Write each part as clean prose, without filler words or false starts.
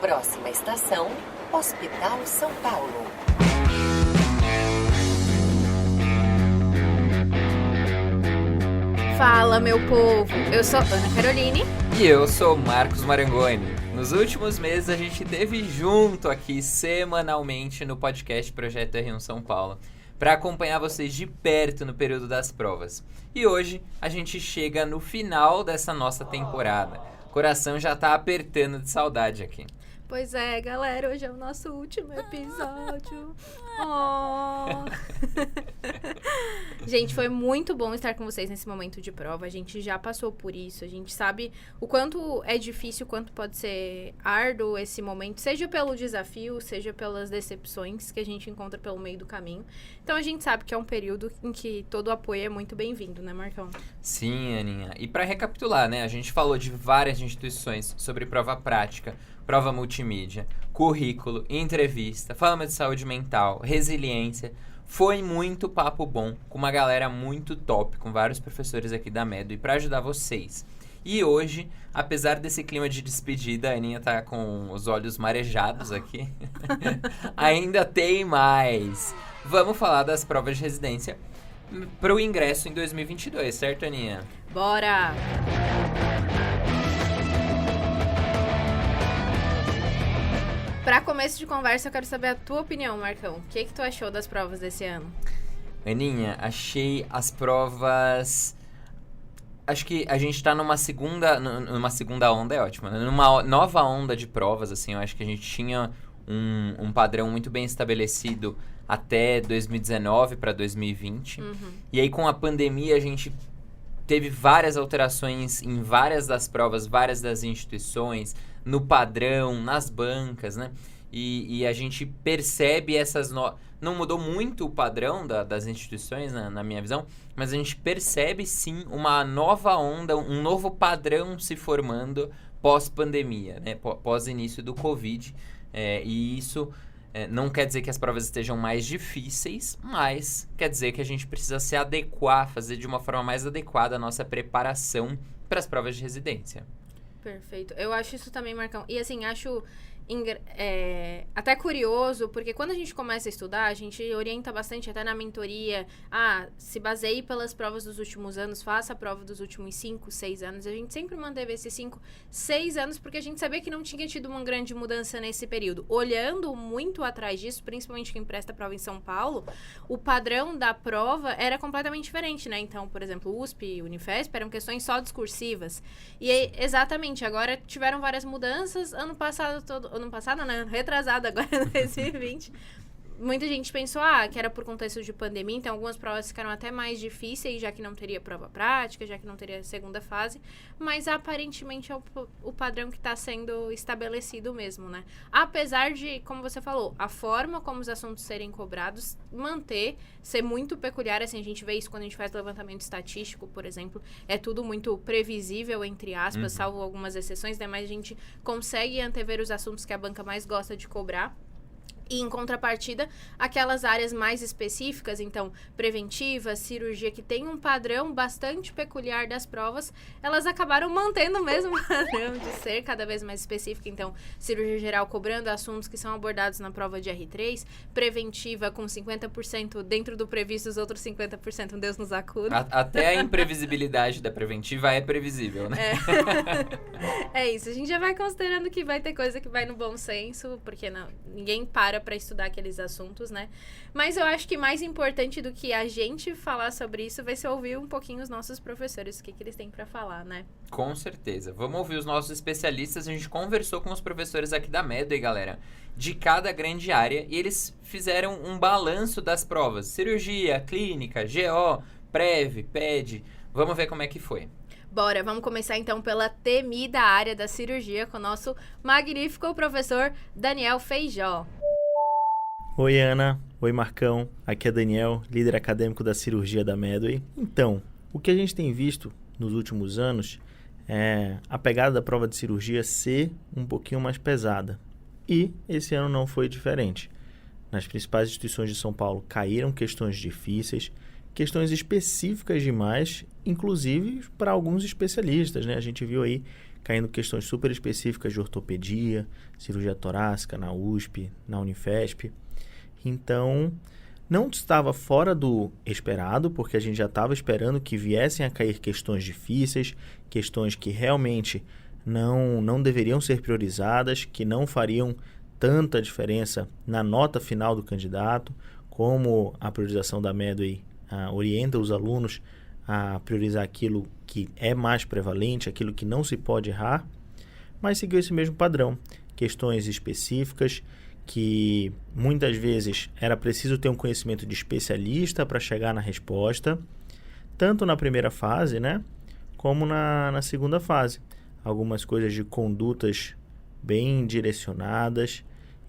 Próxima estação, Hospital São Paulo. Fala, meu povo! Eu sou Ana Caroline. E eu sou Marcos Marangoni. Nos últimos meses a gente esteve junto aqui semanalmente no podcast Projeto R1 São Paulo para acompanhar vocês de perto no período das provas. E hoje a gente chega no final dessa nossa temporada. O coração já tá apertando de saudade aqui. Pois é, galera, hoje é o nosso último episódio. Oh. Gente, foi muito bom estar com vocês nesse momento de prova. A gente já passou por isso. A gente sabe o quanto é difícil, o quanto pode ser árduo esse momento, seja pelo desafio, seja pelas decepções que a gente encontra pelo meio do caminho. Então, a gente sabe que é um período em que todo o apoio é muito bem-vindo, né, Marcão? Sim, Aninha. E para recapitular, né, a gente falou de várias instituições sobre prova prática, prova multimídia, currículo, entrevista, falamos de saúde mental, resiliência. Foi muito papo bom, com uma galera muito top, com vários professores aqui da MEDO e para ajudar vocês. E hoje, apesar desse clima de despedida, a Aninha tá com os olhos marejados aqui, ainda tem mais. Vamos falar das provas de residência para o ingresso em 2022, certo, Aninha? Bora! Para começo de conversa, eu quero saber a tua opinião, Marcão. O que tu achou das provas desse ano? Aninha, achei as provas... Acho que a gente tá numa segunda onda, é ótimo, né? Numa nova onda de provas, assim, eu acho que a gente tinha um padrão muito bem estabelecido até 2019 para 2020. E aí, com a pandemia, a gente teve várias alterações em várias das provas, várias das instituições, no padrão, nas bancas, né? E a gente percebe essas... Não mudou muito o padrão das instituições, na minha visão, mas a gente percebe, sim, uma nova onda, um novo padrão se formando pós-pandemia, né? Pós-início do Covid. E isso não quer dizer que as provas estejam mais difíceis, mas quer dizer que a gente precisa se adequar, fazer de uma forma mais adequada a nossa preparação para as provas de residência. Perfeito. Eu acho isso também, Marcão. E assim, acho até curioso, porque quando a gente começa a estudar, a gente orienta bastante até na mentoria. Se baseie pelas provas dos últimos anos, faça a prova dos últimos 5, 6 anos. A gente sempre manteve esses 5, 6 anos, porque a gente sabia que não tinha tido uma grande mudança nesse período. Olhando muito atrás disso, principalmente quem presta prova em São Paulo, o padrão da prova era completamente diferente, né? Então, por exemplo, USP, Unifesp eram questões só discursivas. E aí, exatamente, agora tiveram várias mudanças. Ano passado, né? Retrasado agora, em 2020. Muita gente pensou, que era por contexto de pandemia, então algumas provas ficaram até mais difíceis, já que não teria prova prática, já que não teria segunda fase, mas aparentemente é o padrão que está sendo estabelecido mesmo, né? Apesar de, como você falou, a forma como os assuntos serem cobrados, ser muito peculiar, assim, a gente vê isso quando a gente faz levantamento estatístico, por exemplo, é tudo muito previsível, entre aspas, salvo algumas exceções, né? Mas a gente consegue antever os assuntos que a banca mais gosta de cobrar. E, em contrapartida, aquelas áreas mais específicas, então, preventiva, cirurgia, que tem um padrão bastante peculiar das provas, elas acabaram mantendo o mesmo padrão de ser cada vez mais específica. Então, cirurgia geral cobrando assuntos que são abordados na prova de R3, preventiva com 50% dentro do previsto, os outros 50%, Deus nos acuda. Até a imprevisibilidade da preventiva é previsível, né? É isso, a gente já vai considerando que vai ter coisa que vai no bom senso, porque ninguém para estudar aqueles assuntos, né? Mas eu acho que mais importante do que a gente falar sobre isso vai ser ouvir um pouquinho os nossos professores, o que eles têm para falar, né? Com certeza. Vamos ouvir os nossos especialistas. A gente conversou com os professores aqui da MEDO, aí, galera, de cada grande área, e eles fizeram um balanço das provas. Cirurgia, clínica, GO, Prev, PED. Vamos ver como é que foi. Bora, vamos começar então pela temida área da cirurgia com o nosso magnífico professor Daniel Feijó. Oi, Ana. Oi, Marcão. Aqui é Daniel, líder acadêmico da cirurgia da Medway. Então, o que a gente tem visto nos últimos anos é a pegada da prova de cirurgia ser um pouquinho mais pesada. E esse ano não foi diferente. Nas principais instituições de São Paulo caíram questões difíceis, questões específicas demais, inclusive para alguns especialistas, né? A gente viu aí caindo questões super específicas de ortopedia, cirurgia torácica na USP, na Unifesp. Então, não estava fora do esperado, porque a gente já estava esperando que viessem a cair questões difíceis, questões que realmente não deveriam ser priorizadas, que não fariam tanta diferença na nota final do candidato, como a priorização da Medway orienta os alunos a priorizar aquilo que é mais prevalente, aquilo que não se pode errar, mas seguiu esse mesmo padrão. Questões específicas que muitas vezes era preciso ter um conhecimento de especialista para chegar na resposta, tanto na primeira fase, né, como na segunda fase. Algumas coisas de condutas bem direcionadas,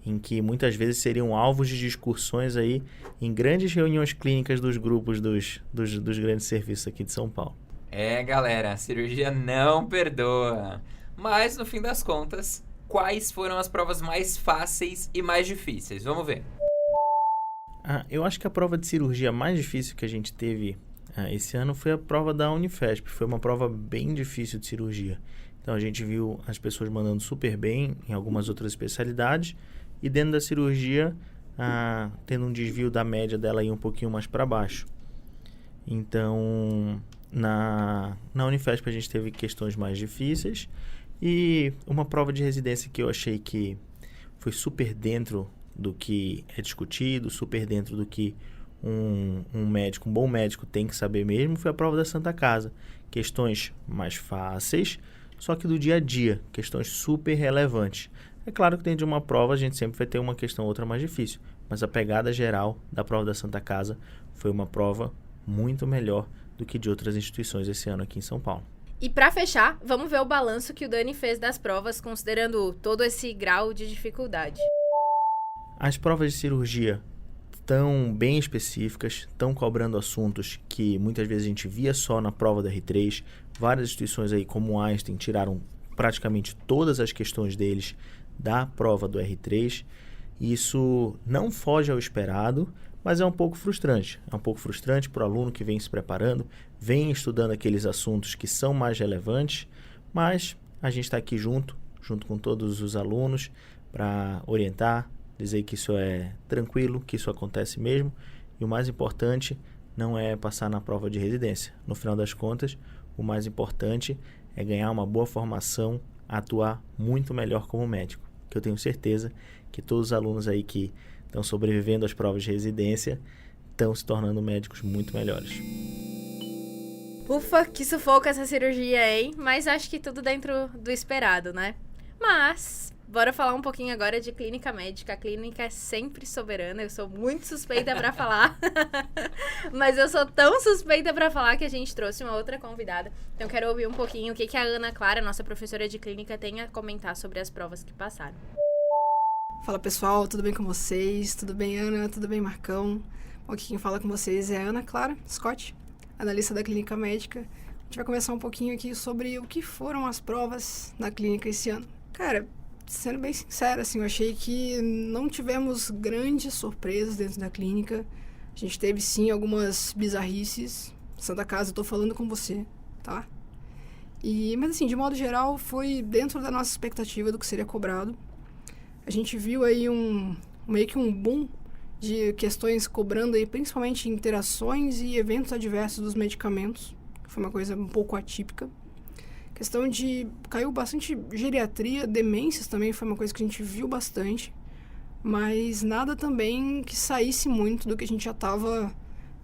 em que muitas vezes seriam alvos de discussões aí em grandes reuniões clínicas dos grupos dos grandes serviços aqui de São Paulo. Galera, a cirurgia não perdoa. Mas, no fim das contas, quais foram as provas mais fáceis e mais difíceis? Vamos ver. Eu acho que a prova de cirurgia mais difícil que a gente teve esse ano foi a prova da Unifesp. Foi uma prova bem difícil de cirurgia. Então, a gente viu as pessoas mandando super bem em algumas outras especialidades, e dentro da cirurgia, tendo um desvio da média dela aí um pouquinho mais para baixo. Então, na Unifesp a gente teve questões mais difíceis, e uma prova de residência que eu achei que foi super dentro do que é discutido, super dentro do que um bom médico tem que saber mesmo, foi a prova da Santa Casa. Questões mais fáceis, só que do dia a dia, questões super relevantes. É claro que dentro de uma prova a gente sempre vai ter uma questão ou outra mais difícil, mas a pegada geral da prova da Santa Casa foi uma prova muito melhor do que de outras instituições esse ano aqui em São Paulo. E para fechar, vamos ver o balanço que o Dani fez das provas, considerando todo esse grau de dificuldade. As provas de cirurgia estão bem específicas, estão cobrando assuntos que muitas vezes a gente via só na prova da R3. Várias instituições aí, como o Einstein, tiraram praticamente todas as questões deles da prova do R3. Isso não foge ao esperado, mas é um pouco frustrante. É um pouco frustrante para o aluno que vem se preparando, vem estudando aqueles assuntos que são mais relevantes, mas a gente está aqui junto com todos os alunos para orientar, dizer que isso é tranquilo, que isso acontece mesmo, e o mais importante não é passar na prova de residência. No final das contas, o mais importante é ganhar uma boa formação, atuar muito melhor como médico, que eu tenho certeza que todos os alunos aí que estão sobrevivendo às provas de residência estão se tornando médicos muito melhores. Ufa, que sufoco essa cirurgia, hein? Mas acho que tudo dentro do esperado, né? Mas, bora falar um pouquinho agora de clínica médica. A clínica é sempre soberana, eu sou muito suspeita pra falar. Mas eu sou tão suspeita pra falar que a gente trouxe uma outra convidada. Então, quero ouvir um pouquinho o que a Ana Clara, nossa professora de clínica, tem a comentar sobre as provas que passaram. Fala pessoal, tudo bem com vocês? Tudo bem, Ana? Tudo bem, Marcão? Bom, aqui quem fala com vocês é a Ana Clara Scott, analista da clínica médica. A gente vai conversar um pouquinho aqui sobre o que foram as provas na clínica esse ano. Cara, sendo bem sincero, assim, eu achei que não tivemos grandes surpresas dentro da clínica. A gente teve, sim, algumas bizarrices. Santa Casa, eu tô falando com você, tá? Mas, assim, de modo geral, foi dentro da nossa expectativa do que seria cobrado. A gente viu aí meio que um boom de questões cobrando aí, principalmente interações e eventos adversos dos medicamentos, que foi uma coisa um pouco atípica. Caiu bastante geriatria, demências também foi uma coisa que a gente viu bastante, mas nada também que saísse muito do que a gente já estava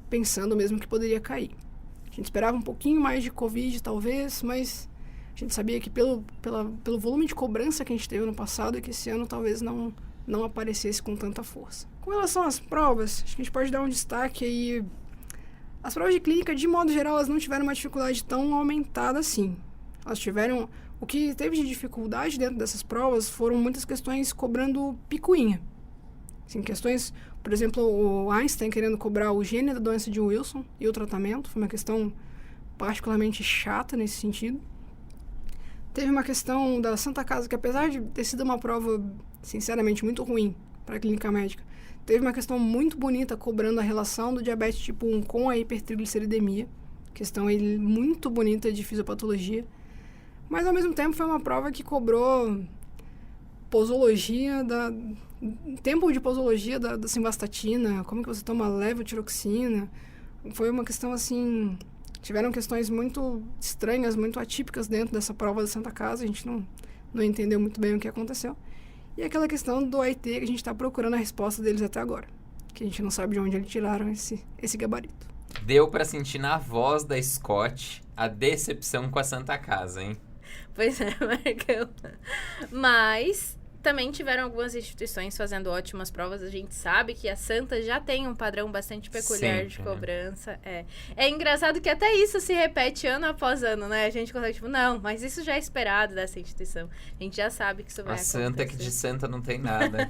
pensando mesmo que poderia cair. A gente esperava um pouquinho mais de Covid, talvez, mas a gente sabia que pelo volume de cobrança que a gente teve no passado, que esse ano talvez não aparecesse com tanta força. Com relação às provas, acho que a gente pode dar um destaque aí. As provas de clínica, de modo geral, elas não tiveram uma dificuldade tão aumentada assim. Elas tiveram... O que teve de dificuldade dentro dessas provas foram muitas questões cobrando picuinha. Assim, questões, por exemplo, o Einstein querendo cobrar o gene da doença de Wilson e o tratamento. Foi uma questão particularmente chata nesse sentido. Teve uma questão da Santa Casa, que apesar de ter sido uma prova, sinceramente, muito ruim para a clínica médica, teve uma questão muito bonita cobrando a relação do diabetes tipo 1 com a hipertrigliceridemia. Questão aí muito bonita de fisiopatologia. Mas, ao mesmo tempo, foi uma prova que cobrou posologia, tempo de posologia da simvastatina, como que você toma levotiroxina. Foi uma questão, assim... Tiveram questões muito estranhas, muito atípicas dentro dessa prova da Santa Casa. A gente não entendeu muito bem o que aconteceu. E aquela questão do AIT, que a gente está procurando a resposta deles até agora. Que a gente não sabe de onde eles tiraram esse gabarito. Deu pra sentir na voz da Scott a decepção com a Santa Casa, hein? Pois é, Marcão. Mas também tiveram algumas instituições fazendo ótimas provas. A gente sabe que a Santa já tem um padrão bastante peculiar Sempre, de cobrança. É engraçado que até isso se repete ano após ano, né? A gente consegue, tipo, não, mas isso já é esperado dessa instituição. A gente já sabe que isso vai acontecer. A Santa que de Santa não tem nada.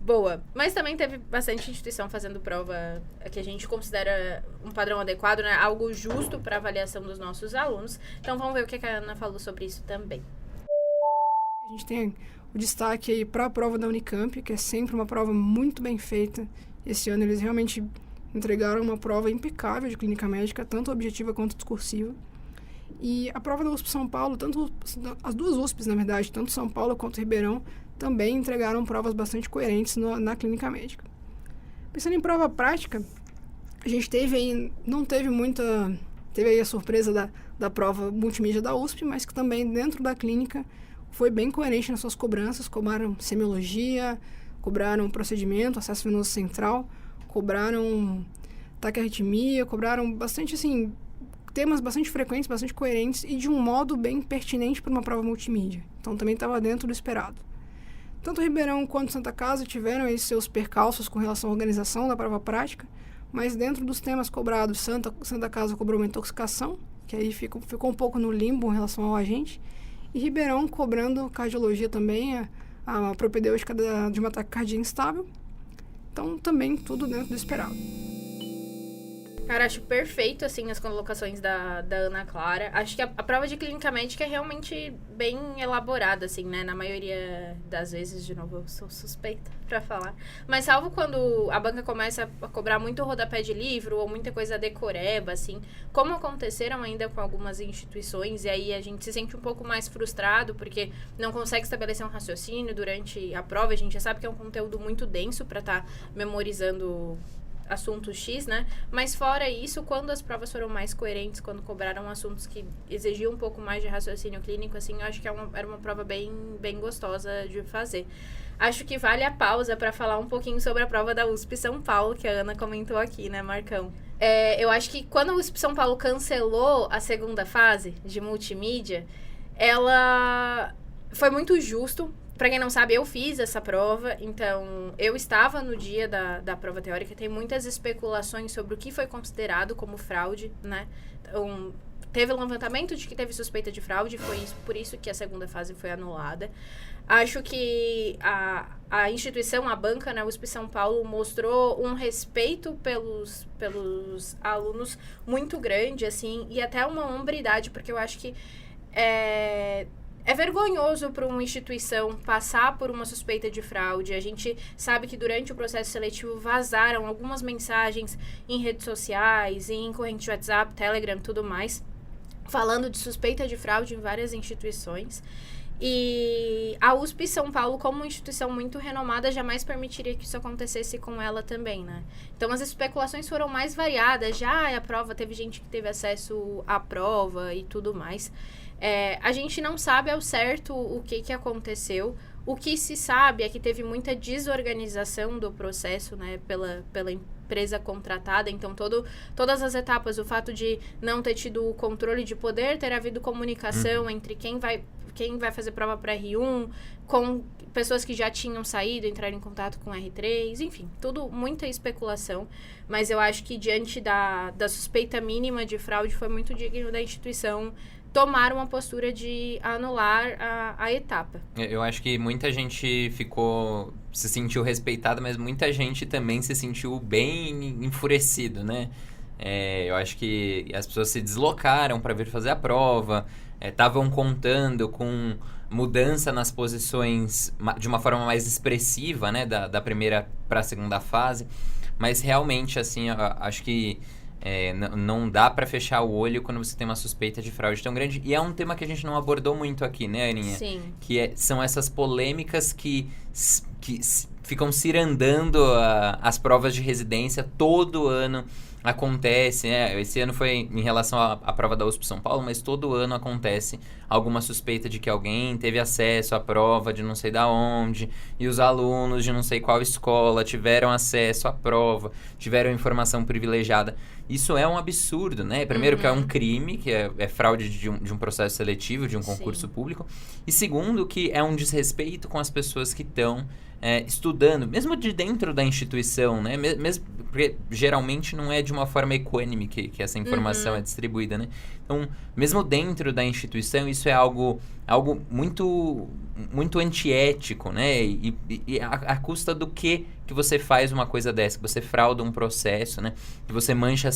Boa. Mas também teve bastante instituição fazendo prova que a gente considera um padrão adequado, né? Algo justo para avaliação dos nossos alunos. Então vamos ver o que a Ana falou sobre isso também. A gente tem o destaque aí para a prova da Unicamp, que é sempre uma prova muito bem feita. Esse ano eles realmente entregaram uma prova impecável de clínica médica, tanto objetiva quanto discursiva. E a prova da USP São Paulo, as duas USPs, na verdade, tanto São Paulo quanto Ribeirão, também entregaram provas bastante coerentes na clínica médica. Pensando em prova prática, a gente teve aí a surpresa da prova multimídia da USP, mas que também dentro da clínica foi bem coerente nas suas cobranças. Cobraram semiologia, cobraram procedimento, acesso venoso central, cobraram taquiarritmia, cobraram bastante, assim, temas bastante frequentes, bastante coerentes e de um modo bem pertinente para uma prova multimídia. Então também estava dentro do esperado. Tanto Ribeirão quanto Santa Casa tiveram aí seus percalços com relação à organização da prova prática, mas dentro dos temas cobrados, Santa Casa cobrou uma intoxicação, que aí ficou um pouco no limbo em relação ao agente, e Ribeirão cobrando cardiologia também, a propedêutica de uma taquicardia instável. Então, também tudo dentro do esperado. Cara, acho perfeito, assim, as colocações da Ana Clara. Acho que a prova de clínica médica é realmente bem elaborada, assim, né? Na maioria das vezes, de novo, eu sou suspeita pra falar. Mas salvo quando a banca começa a cobrar muito rodapé de livro ou muita coisa decoreba, assim, como aconteceram ainda com algumas instituições, e aí a gente se sente um pouco mais frustrado porque não consegue estabelecer um raciocínio durante a prova. A gente já sabe que é um conteúdo muito denso pra estar memorizando assunto X, né? Mas fora isso, quando as provas foram mais coerentes, quando cobraram assuntos que exigiam um pouco mais de raciocínio clínico, assim, eu acho que era uma prova bem gostosa de fazer. Acho que vale a pausa para falar um pouquinho sobre a prova da USP São Paulo, que a Ana comentou aqui, né, Marcão? Eu acho que quando a USP São Paulo cancelou a segunda fase de multimídia, ela foi muito justo. Pra quem não sabe, eu fiz essa prova, então eu estava no dia da prova teórica. Tem muitas especulações sobre o que foi considerado como fraude, né? Então, teve um levantamento de que teve suspeita de fraude, por isso que a segunda fase foi anulada. Acho que a instituição, a banca, né, USP São Paulo, mostrou um respeito pelos alunos muito grande, assim, e até uma hombridade, porque eu acho que é vergonhoso para uma instituição passar por uma suspeita de fraude. A gente sabe que durante o processo seletivo vazaram algumas mensagens em redes sociais, em corrente de WhatsApp, Telegram, tudo mais, falando de suspeita de fraude em várias instituições. E a USP São Paulo, como uma instituição muito renomada, jamais permitiria que isso acontecesse com ela também, né? Então, as especulações foram mais variadas. Já a prova, teve gente que teve acesso à prova e tudo mais. A gente não sabe ao certo o que aconteceu. O que se sabe é que teve muita desorganização do processo, né, pela empresa contratada. Então, todas as etapas, o fato de não ter tido o controle de poder, ter havido comunicação entre quem vai fazer prova para R1, com pessoas que já tinham saído, entraram em contato com R3, enfim, tudo muita especulação. Mas eu acho que diante da suspeita mínima de fraude, foi muito digno da instituição tomar uma postura de anular a etapa. Eu acho que muita gente se sentiu respeitada, mas muita gente também se sentiu bem enfurecido, né? Eu acho que as pessoas se deslocaram para vir fazer a prova, estavam contando com mudança nas posições de uma forma mais expressiva, né? Da primeira para a segunda fase. Mas realmente, assim, acho que Não dá pra fechar o olho quando você tem uma suspeita de fraude tão grande. E é um tema que a gente não abordou muito aqui, né, Aninha? Sim. São essas polêmicas que ficam cirandando as provas de residência todo ano. Acontece, né? Esse ano foi em relação à prova da USP São Paulo, mas todo ano acontece alguma suspeita de que alguém teve acesso à prova de não sei da onde, e os alunos de não sei qual escola tiveram acesso à prova, tiveram informação privilegiada. Isso é um absurdo, né? Primeiro que é um crime, que é fraude de um processo seletivo, de um concurso público. E segundo que é um desrespeito com as pessoas que estão estudando, mesmo de dentro da instituição, né? Mesmo, porque geralmente não é de uma forma equânime que essa informação é distribuída, né? Então, mesmo dentro da instituição, isso é algo muito, muito antiético, né? E à custa do que você faz uma coisa dessa, que você frauda um processo, né? Que você mancha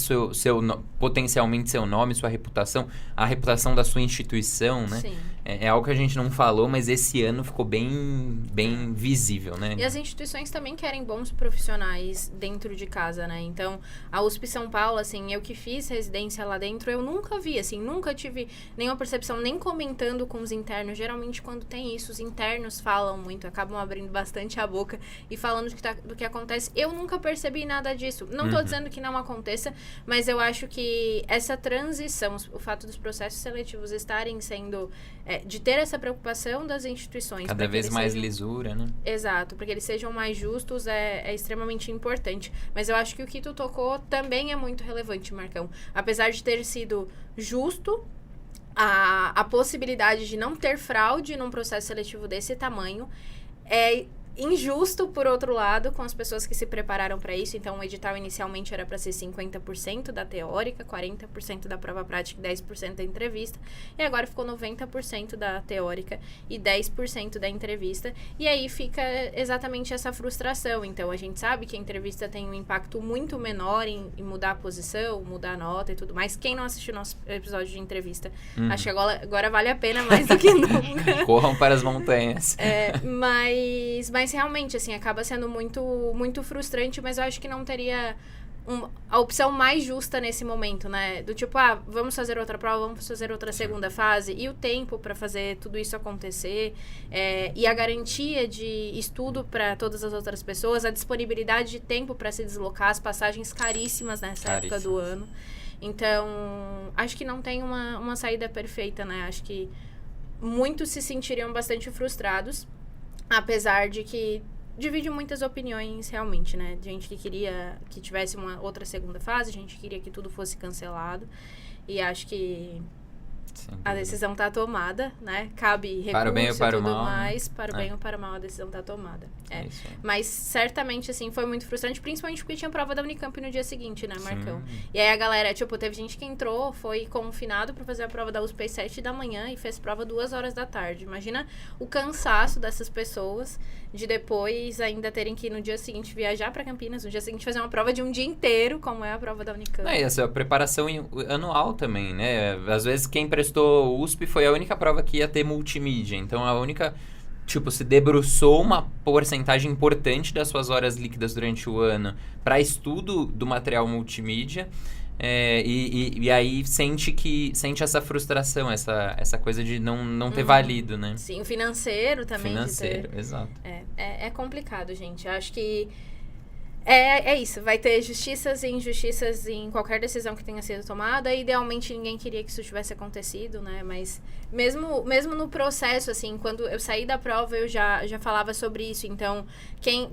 potencialmente seu nome, sua reputação, a reputação da sua instituição, né? Sim. É algo que a gente não falou, mas esse ano ficou bem visível, né? E as instituições também querem bons profissionais dentro de casa, né? Então, a USP São Paulo, assim, eu que fiz residência lá dentro, eu nunca vi, assim, nunca tive nenhuma percepção, nem comentando com os internos. Geralmente, quando tem isso, os internos falam muito, acabam abrindo bastante a boca e falando do que acontece. Eu nunca percebi nada disso. Não tô dizendo que não aconteça, mas eu acho que essa transição, o fato dos processos seletivos estarem sendo... de ter essa preocupação das instituições. Cada vez mais lisura, né? Exato, porque eles sejam mais justos é extremamente importante. Mas eu acho que o que tu tocou também é muito relevante, Marcão. Apesar de ter sido justo, a possibilidade de não ter fraude num processo seletivo desse tamanho é injusto, por outro lado, com as pessoas que se prepararam para isso. Então, o edital inicialmente era para ser 50% da teórica, 40% da prova prática e 10% da entrevista. E agora ficou 90% da teórica e 10% da entrevista. E aí fica exatamente essa frustração. Então, a gente sabe que a entrevista tem um impacto muito menor em mudar a posição, mudar a nota e tudo mais. Quem não assistiu nosso episódio de entrevista, acho que agora vale a pena mais do que nunca. Corram para as montanhas. Mas realmente, assim, acaba sendo muito, muito frustrante, mas eu acho que não teria a opção mais justa nesse momento, né? Do tipo, vamos fazer outra prova, vamos fazer outra segunda fase, e o tempo para fazer tudo isso acontecer, e a garantia de estudo para todas as outras pessoas, a disponibilidade de tempo para se deslocar, as passagens caríssimas nessa época do ano. Então, acho que não tem uma saída perfeita, né? Acho que muitos se sentiriam bastante frustrados, apesar de que divide muitas opiniões realmente, né? Gente que queria que tivesse uma outra segunda fase, gente que queria que tudo fosse cancelado. E acho que a decisão tá tomada, né? Cabe recurso para o bem ou para e tudo o mal, mais. Para o bem ou para o mal, a decisão tá tomada. Isso aí. Mas certamente, assim, foi muito frustrante, principalmente porque tinha prova da Unicamp no dia seguinte, né, Marcão? E aí a galera, tipo, teve gente que entrou, foi confinado pra fazer a prova da USP às 7 da manhã e fez prova 2 horas da tarde. Imagina o cansaço dessas pessoas de depois ainda terem que no dia seguinte viajar pra Campinas, no dia seguinte fazer uma prova de um dia inteiro, como é a prova da Unicamp. E essa preparação anual também, né? Às vezes quem prestou USP foi a única prova que ia ter multimídia, então a única... Tipo, se debruçou uma porcentagem importante das suas horas líquidas durante o ano para estudo do material multimídia, e aí sente essa frustração, essa coisa de não ter valido, né? Sim, o financeiro também. Exato. É complicado, gente. Acho que é isso. Vai ter justiças e injustiças em qualquer decisão que tenha sido tomada. Idealmente, ninguém queria que isso tivesse acontecido, né? Mas mesmo no processo, assim, quando eu saí da prova, eu já falava sobre isso. Então,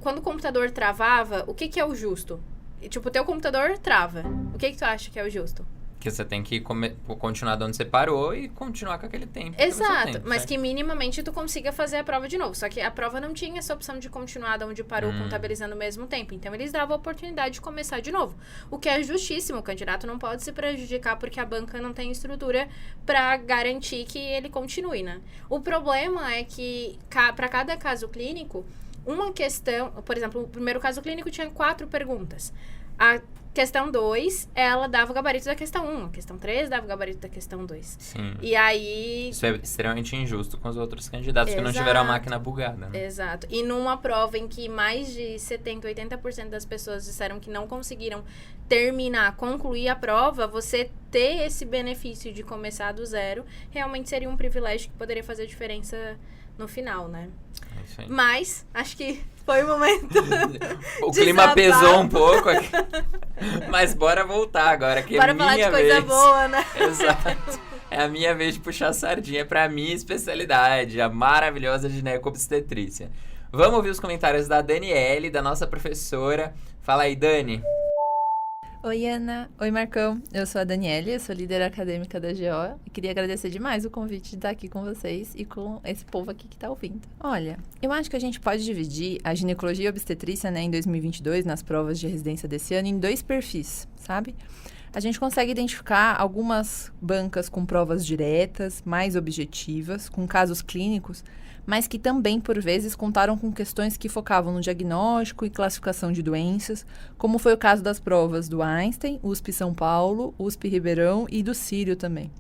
quando o computador travava, o que é o justo? Tipo, o teu computador trava. O que tu acha que é o justo? Que você tem que continuar de onde você parou e continuar com aquele tempo. Exato, mas que minimamente tu consiga fazer a prova de novo. Só que a prova não tinha essa opção de continuar de onde parou, contabilizando o mesmo tempo. Então, eles davam a oportunidade de começar de novo. O que é justíssimo. O candidato não pode se prejudicar porque a banca não tem estrutura para garantir que ele continue, né? O problema é que, para cada caso clínico, uma questão... Por exemplo, o primeiro caso clínico tinha 4 perguntas. A questão 2, ela dava o gabarito da questão 1. A questão 3 dava o gabarito da questão 2. Sim. E aí... Isso é extremamente injusto com os outros candidatos que não tiveram a máquina bugada, né? Exato. E numa prova em que mais de 70%, 80% das pessoas disseram que não conseguiram concluir a prova, você ter esse benefício de começar do zero, realmente seria um privilégio que poderia fazer diferença no final, né? É isso aí. Mas, acho que foi o momento. O clima desabafo. pesou um pouco aqui. Mas bora voltar agora, que Bora é falar minha de coisa vez. boa, né? Exato. É a minha vez de puxar a sardinha pra minha especialidade, a maravilhosa ginecobstetrícia. Vamos ouvir os comentários da Daniele, da nossa professora. Fala aí, Dani. Oi, Ana. Oi, Marcão. Eu sou a Daniele, eu sou líder acadêmica da GO e queria agradecer demais o convite de estar aqui com vocês e com esse povo aqui que está ouvindo. Olha, eu acho que a gente pode dividir a ginecologia e obstetrícia, né, em 2022, nas provas de residência desse ano, em 2 perfis, sabe? A gente consegue identificar algumas bancas com provas diretas, mais objetivas, com casos clínicos, mas que também, por vezes, contaram com questões que focavam no diagnóstico e classificação de doenças, como foi o caso das provas do Einstein, USP São Paulo, USP Ribeirão e do Sírio também.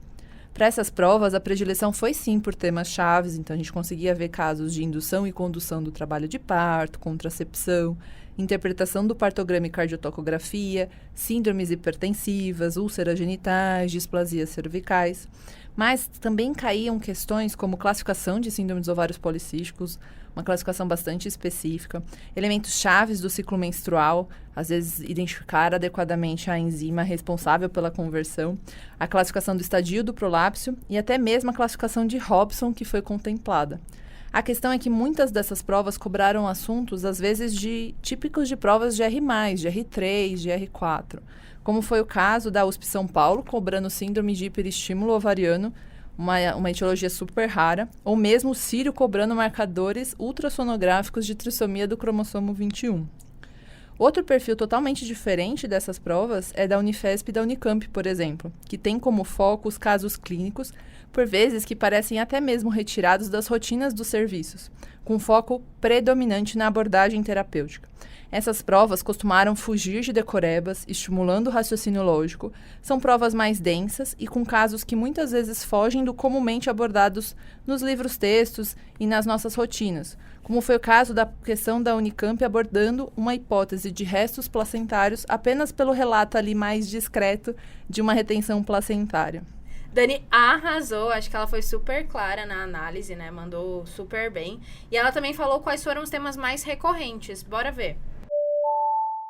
Para essas provas, a predileção foi sim por temas chaves, então a gente conseguia ver casos de indução e condução do trabalho de parto, contracepção, interpretação do partograma e cardiotocografia, síndromes hipertensivas, úlceras genitais, displasias cervicais. Mas também caíam questões como classificação de síndrome dos ovários policísticos, uma classificação bastante específica, elementos chaves do ciclo menstrual, às vezes identificar adequadamente a enzima responsável pela conversão, a classificação do estadio do prolapso e até mesmo a classificação de Hobson que foi contemplada. A questão é que muitas dessas provas cobraram assuntos, às vezes, típicos de provas de R+, de R3, de R4, como foi o caso da USP São Paulo, cobrando síndrome de hiperestímulo ovariano, uma etiologia super rara, ou mesmo o Sírio cobrando marcadores ultrassonográficos de trissomia do cromossomo 21. Outro perfil totalmente diferente dessas provas é da Unifesp e da Unicamp, por exemplo, que tem como foco os casos clínicos, por vezes que parecem até mesmo retirados das rotinas dos serviços, com foco predominante na abordagem terapêutica. Essas provas costumaram fugir de decorebas, estimulando o raciocínio lógico, são provas mais densas e com casos que muitas vezes fogem do comumente abordados nos livros-textos e nas nossas rotinas, como foi o caso da questão da Unicamp abordando uma hipótese de restos placentários apenas pelo relato ali mais discreto de uma retenção placentária. Dani arrasou, acho que ela foi super clara na análise, né? Mandou super bem. E ela também falou quais foram os temas mais recorrentes. Bora ver.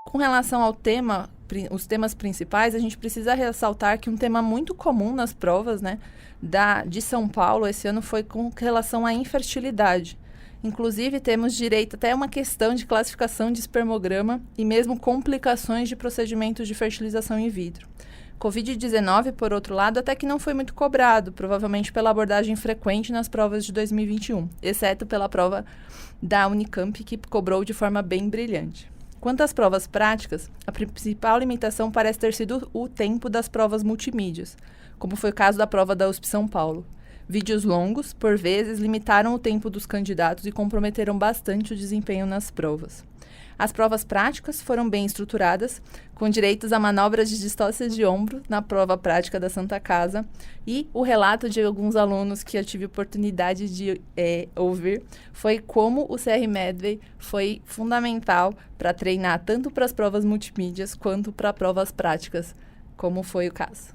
Com relação ao tema, os temas principais, a gente precisa ressaltar que um tema muito comum nas provas, né, de São Paulo esse ano foi com relação à infertilidade. Inclusive, temos direito até uma questão de classificação de espermograma e mesmo complicações de procedimentos de fertilização in vitro. Covid-19, por outro lado, até que não foi muito cobrado, provavelmente pela abordagem frequente nas provas de 2021, exceto pela prova da Unicamp, que cobrou de forma bem brilhante. Quanto às provas práticas, a principal limitação parece ter sido o tempo das provas multimídias, como foi o caso da prova da USP São Paulo. Vídeos longos, por vezes, limitaram o tempo dos candidatos e comprometeram bastante o desempenho nas provas. As provas práticas foram bem estruturadas, com direitos a manobras de distócia de ombro na prova prática da Santa Casa e o relato de alguns alunos que eu tive oportunidade de ouvir foi como o CR Medway foi fundamental para treinar tanto para as provas multimídias quanto para provas práticas, como foi o caso.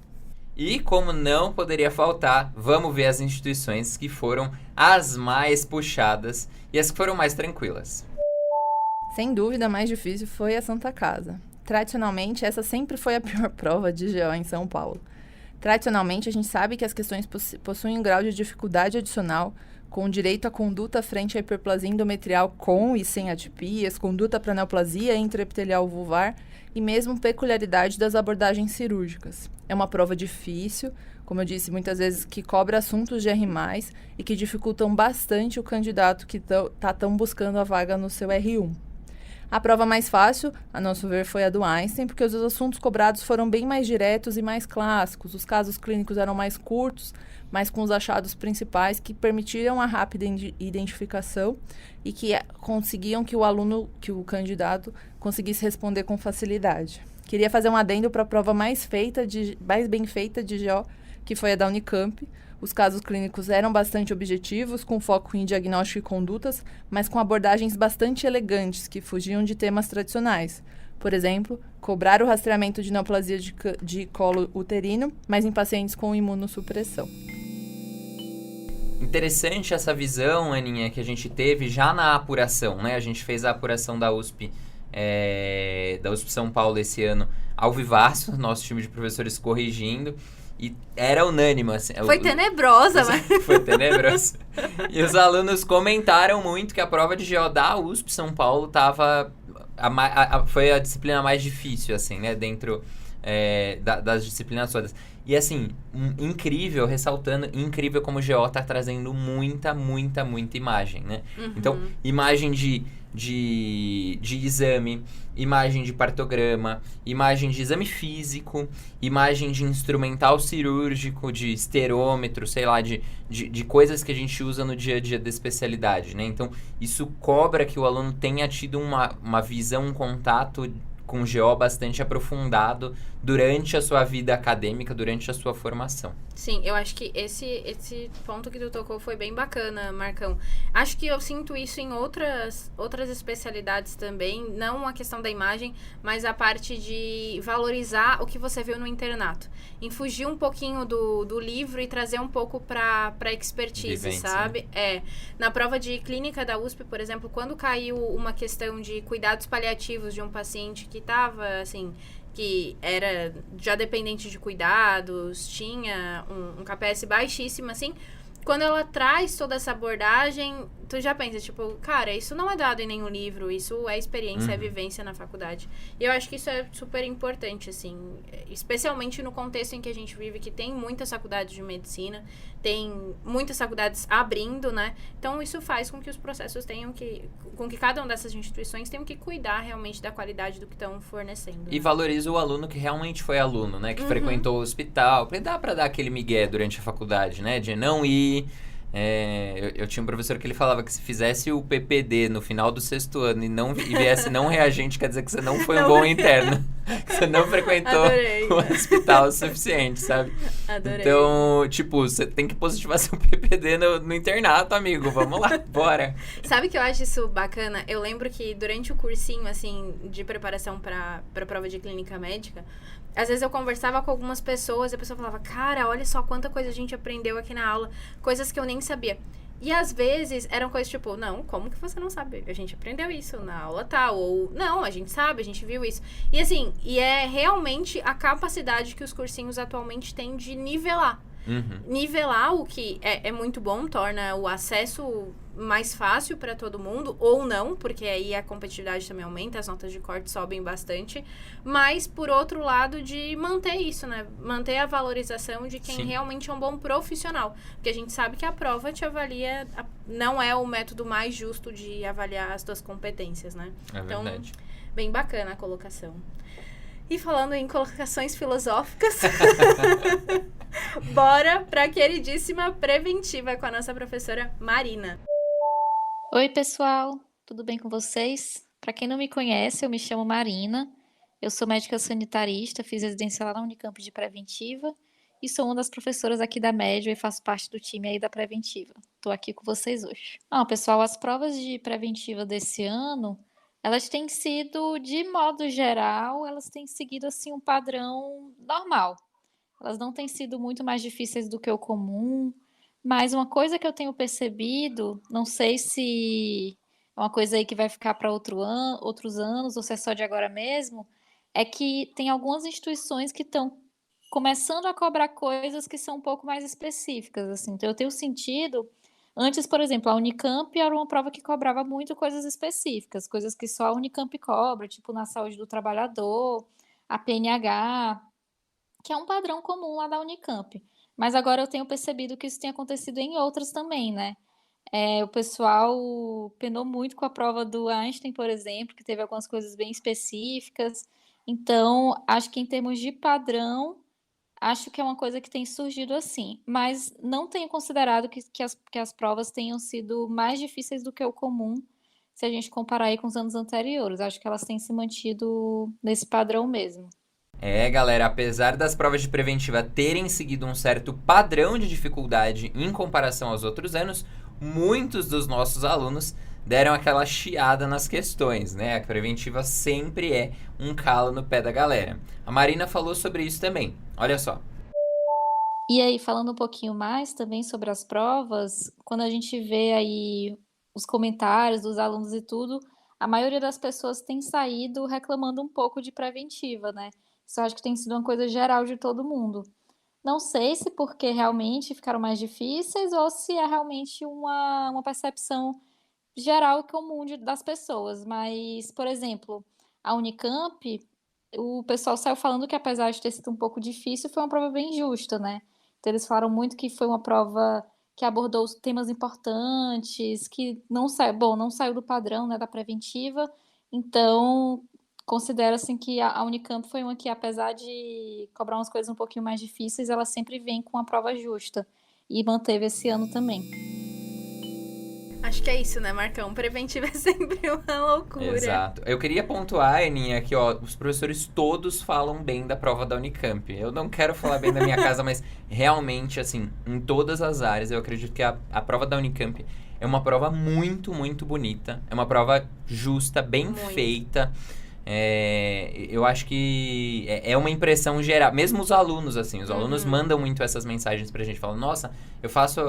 E como não poderia faltar, vamos ver as instituições que foram as mais puxadas e as que foram mais tranquilas. Sem dúvida, a mais difícil foi a Santa Casa. Tradicionalmente, essa sempre foi a pior prova de GO em São Paulo. Tradicionalmente, a gente sabe que as questões possuem um grau de dificuldade adicional, com direito à conduta frente à hiperplasia endometrial com e sem atipias, conduta para neoplasia intraepitelial vulvar e mesmo peculiaridade das abordagens cirúrgicas. É uma prova difícil, como eu disse, muitas vezes que cobra assuntos de R+, e que dificultam bastante o candidato que está tão buscando a vaga no seu R1. A prova mais fácil, a nosso ver, foi a do Einstein, porque os assuntos cobrados foram bem mais diretos e mais clássicos. Os casos clínicos eram mais curtos, mas com os achados principais que permitiram a rápida identificação e que conseguiam que o aluno, que o candidato, conseguisse responder com facilidade. Queria fazer um adendo para a prova mais bem feita de GO, que foi a da Unicamp. Os casos clínicos eram bastante objetivos, com foco em diagnóstico e condutas, mas com abordagens bastante elegantes, que fugiam de temas tradicionais. Por exemplo, cobrar o rastreamento de neoplasia de colo uterino, mas em pacientes com imunossupressão. Interessante essa visão, Aninha, que a gente teve já na apuração, né? A gente fez a apuração da USP São Paulo esse ano ao vivaço, nosso time de professores corrigindo, e era unânime, assim. Foi tenebrosa, mas... Foi tenebroso. E os alunos comentaram muito que a prova de GO da USP São Paulo tava... foi a disciplina mais difícil, assim, né? Dentro das disciplinas todas. E, assim, incrível, ressaltando, incrível como o GO tá trazendo muita imagem, né? Uhum. Então, imagem de exame, imagem de partograma, imagem de exame físico, imagem de instrumental cirúrgico, de esterômetro, sei lá, de coisas que a gente usa no dia a dia da especialidade, né? Então, isso cobra que o aluno tenha tido uma visão, um contato com o GO bastante aprofundado durante a sua vida acadêmica, durante a sua formação. Sim, eu acho que esse ponto que tu tocou foi bem bacana, Marcão. Acho que eu sinto isso em outras especialidades também, não a questão da imagem, mas a parte de valorizar o que você viu no internato. Em fugir um pouquinho do livro e trazer um pouco para expertise, Vivência. sabe? Na prova de clínica da USP, por exemplo, quando caiu uma questão de cuidados paliativos de um paciente que estava, assim, que era já dependente de cuidados, tinha um KPS baixíssimo, assim, quando ela traz toda essa abordagem, tu já pensa, tipo, cara, isso não é dado em nenhum livro, isso é experiência, é vivência na faculdade. E eu acho que isso é super importante, assim, especialmente no contexto em que a gente vive, que tem muitas faculdades de medicina, tem muitas faculdades abrindo, né? Então, isso faz com que os processos com que cada uma dessas instituições tenham que cuidar realmente da qualidade do que estão fornecendo. E né? valoriza o aluno que realmente foi aluno, né? Que frequentou o hospital. Porque dá pra dar aquele migué durante a faculdade, né? De não ir... eu tinha um professor que ele falava que se fizesse o PPD no final do 6º ano e viesse não reagente, quer dizer que você não foi um bom interno. Que você não frequentou Adorei. o hospital o suficiente, sabe? Adorei. Então, tipo, você tem que positivar seu PPD no internato, amigo. Vamos lá, bora. Sabe que eu acho isso bacana? Eu lembro que durante o cursinho, assim, de preparação pra prova de clínica médica, às vezes eu conversava com algumas pessoas e a pessoa falava, cara, olha só quanta coisa a gente aprendeu aqui na aula, coisas que eu nem sabia. E às vezes eram coisas tipo, não, como que você não sabe? A gente aprendeu isso na aula tal, ou não, a gente sabe, a gente viu isso. E assim, é realmente a capacidade que os cursinhos atualmente têm de nivelar. Nivelar o que é muito bom, torna o acesso mais fácil para todo mundo, ou não, porque aí a competitividade também aumenta, as notas de corte sobem bastante, mas por outro lado de manter isso, né? Manter a valorização de quem realmente é um bom profissional, porque a gente sabe que a prova te avalia, não é o método mais justo de avaliar as tuas competências, né? Então, verdade. Bem bacana a colocação. E falando em colocações filosóficas, bora para a queridíssima preventiva com a nossa professora Marina. Oi, pessoal, tudo bem com vocês? Para quem não me conhece, eu me chamo Marina, eu sou médica sanitarista, fiz residência lá na Unicamp de Preventiva e sou uma das professoras aqui da Médio e faço parte do time aí da Preventiva. Estou aqui com vocês hoje. Pessoal, as provas de Preventiva desse ano, elas têm sido, de modo geral, elas têm seguido assim um padrão normal. Elas não têm sido muito mais difíceis do que o comum, mas uma coisa que eu tenho percebido, não sei se é uma coisa aí que vai ficar para outros anos ou se é só de agora mesmo, é que tem algumas instituições que estão começando a cobrar coisas que são um pouco mais específicas, assim. Então, eu tenho sentido... Antes, por exemplo, a Unicamp era uma prova que cobrava muito coisas específicas, coisas que só a Unicamp cobra, tipo na saúde do trabalhador, a PNH, que é um padrão comum lá da Unicamp. Mas agora eu tenho percebido que isso tem acontecido em outras também, né? O pessoal penou muito com a prova do Einstein, por exemplo, que teve algumas coisas bem específicas. Então, acho que em termos de padrão, acho que é uma coisa que tem surgido assim, mas não tenho considerado que as provas tenham sido mais difíceis do que o comum, se a gente comparar aí com os anos anteriores. Acho que elas têm se mantido nesse padrão mesmo. Galera, apesar das provas de preventiva terem seguido um certo padrão de dificuldade em comparação aos outros anos, muitos dos nossos alunos deram aquela chiada nas questões, né? A preventiva sempre é um calo no pé da galera. A Marina falou sobre isso também. Olha só. E aí, falando um pouquinho mais também sobre as provas, quando a gente vê aí os comentários dos alunos e tudo, a maioria das pessoas tem saído reclamando um pouco de preventiva, né? Isso eu acho que tem sido uma coisa geral de todo mundo. Não sei se porque realmente ficaram mais difíceis ou se é realmente uma percepção geral e comum das pessoas. Mas, por exemplo, a Unicamp, o pessoal saiu falando que apesar de ter sido um pouco difícil, foi uma prova bem justa, né? Então, eles falaram muito que foi uma prova que abordou os temas importantes, que não saiu do padrão, né, da preventiva. Então, considera-se que a Unicamp foi uma que, apesar de cobrar umas coisas um pouquinho mais difíceis, ela sempre vem com uma prova justa. E manteve esse ano também. Acho que é isso, né, Marcão? Preventivo é sempre uma loucura. Exato. Eu queria pontuar, Aninha, que os professores todos falam bem da prova da Unicamp. Eu não quero falar bem da minha casa, mas realmente, assim, em todas as áreas, eu acredito que a prova da Unicamp é uma prova muito, muito bonita. É uma prova justa, bem feita. Eu acho que é uma impressão geral. Mesmo os alunos, assim, os alunos mandam muito essas mensagens pra gente. Falam, nossa, eu faço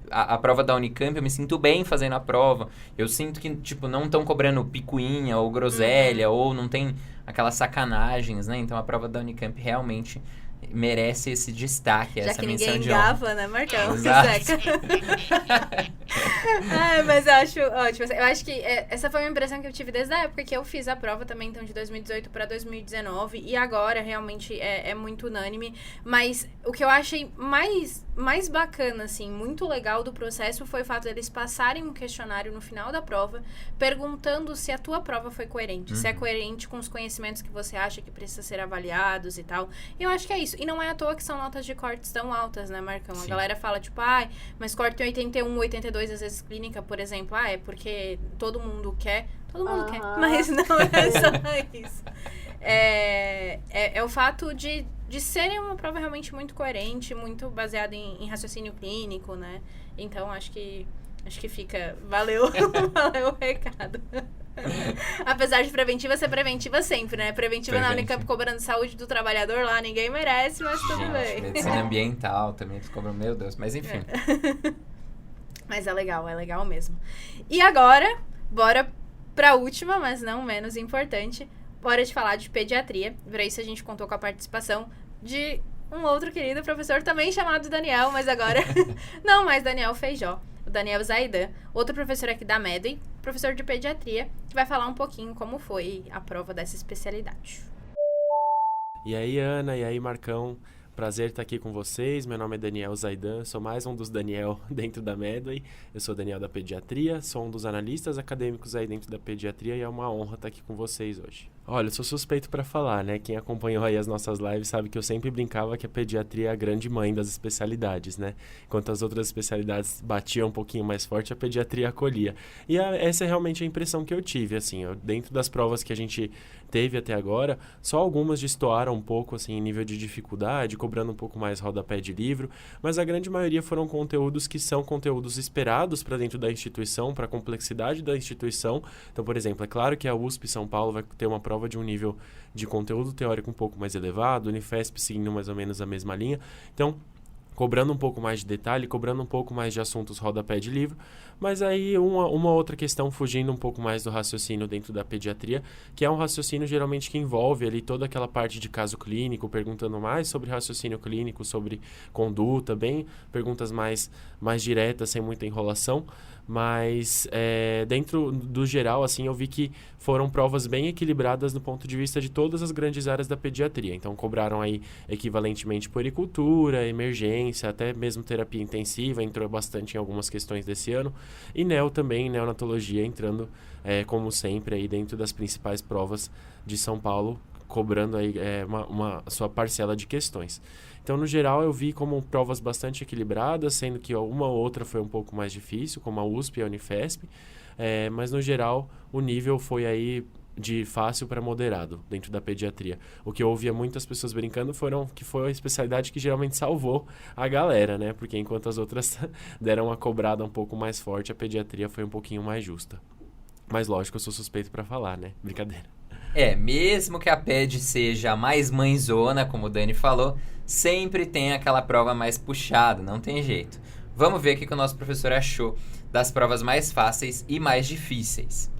a prova da Unicamp, eu me sinto bem fazendo a prova. Eu sinto que, tipo, não estão cobrando picuinha ou groselha, ou não tem aquelas sacanagens, né? Então, a prova da Unicamp realmente merece esse destaque, já essa que menção ninguém de honra. engava, né, Marcão? Exato. Mas eu acho ótimo. Eu acho que essa foi uma impressão que eu tive desde a época que eu fiz a prova também, então de 2018 para 2019, e agora realmente é muito unânime. Mas o que eu achei mais bacana, assim, muito legal do processo foi o fato deles passarem um questionário no final da prova, perguntando se a tua prova foi coerente, se é coerente com os conhecimentos que você acha que precisa ser avaliados e tal. E eu acho que é isso. E não é à toa que são notas de cortes tão altas, né, Marcão? Sim. A galera fala, tipo, mas corte tem 81, 82, às vezes clínica, por exemplo. É porque todo mundo quer. Todo mundo quer, mas não é só isso. É o fato de serem uma prova realmente muito coerente, muito baseada em raciocínio clínico, né? Então, acho que fica... Valeu o recado. Apesar de preventiva ser preventiva sempre, né? Preventiva na Unicamp cobrando saúde do trabalhador lá, ninguém merece, mas tudo bem. Medicina ambiental também, eles cobram, meu Deus, mas enfim. Mas é legal mesmo. E agora, bora pra última, mas não menos importante, bora de falar de pediatria. Para isso a gente contou com a participação de um outro querido professor também chamado Daniel, mas agora não mais Daniel Feijó. O Daniel Zaidan, outro professor aqui da Medway, professor de pediatria, que vai falar um pouquinho como foi a prova dessa especialidade. E aí, Ana, e aí, Marcão, prazer estar aqui com vocês. Meu nome é Daniel Zaidan, sou mais um dos Daniel dentro da Medway. Eu sou Daniel da pediatria, sou um dos analistas acadêmicos aí dentro da pediatria e é uma honra estar aqui com vocês hoje. Olha, eu sou suspeito para falar, né? Quem acompanhou aí as nossas lives sabe que eu sempre brincava que a pediatria é a grande mãe das especialidades, né? Enquanto as outras especialidades batiam um pouquinho mais forte, a pediatria acolhia. E essa é realmente a impressão que eu tive, assim, dentro das provas que a gente teve até agora, só algumas destoaram um pouco, assim, em nível de dificuldade, cobrando um pouco mais rodapé de livro, mas a grande maioria foram conteúdos que são conteúdos esperados para dentro da instituição, para a complexidade da instituição. Então, por exemplo, é claro que a USP São Paulo vai ter uma prova de um nível de conteúdo teórico um pouco mais elevado, Unifesp seguindo mais ou menos a mesma linha. Então, cobrando um pouco mais de detalhe, cobrando um pouco mais de assuntos rodapé de livro, mas aí uma outra questão fugindo um pouco mais do raciocínio dentro da pediatria, que é um raciocínio geralmente que envolve ali toda aquela parte de caso clínico, perguntando mais sobre raciocínio clínico, sobre conduta, perguntas mais diretas, sem muita enrolação, mas dentro do geral, assim, eu vi que foram provas bem equilibradas do ponto de vista de todas as grandes áreas da pediatria. Então, cobraram aí equivalentemente puericultura, emergência, até mesmo terapia intensiva, entrou bastante em algumas questões desse ano. E neo também, neonatologia, entrando, como sempre, aí dentro das principais provas de São Paulo, cobrando aí uma sua parcela de questões. Então, no geral, eu vi como provas bastante equilibradas, sendo que uma ou outra foi um pouco mais difícil, como a USP e a Unifesp, mas no geral o nível foi aí de fácil para moderado dentro da pediatria. O que eu ouvia muitas pessoas brincando que foi a especialidade que geralmente salvou a galera, né? Porque enquanto as outras deram uma cobrada um pouco mais forte, a pediatria foi um pouquinho mais justa. Mas lógico, eu sou suspeito para falar, né? Brincadeira. Mesmo que a PED seja mais mãezona, como o Dani falou, sempre tem aquela prova mais puxada, não tem jeito. Vamos ver o que o nosso professor achou das provas mais fáceis e mais difíceis.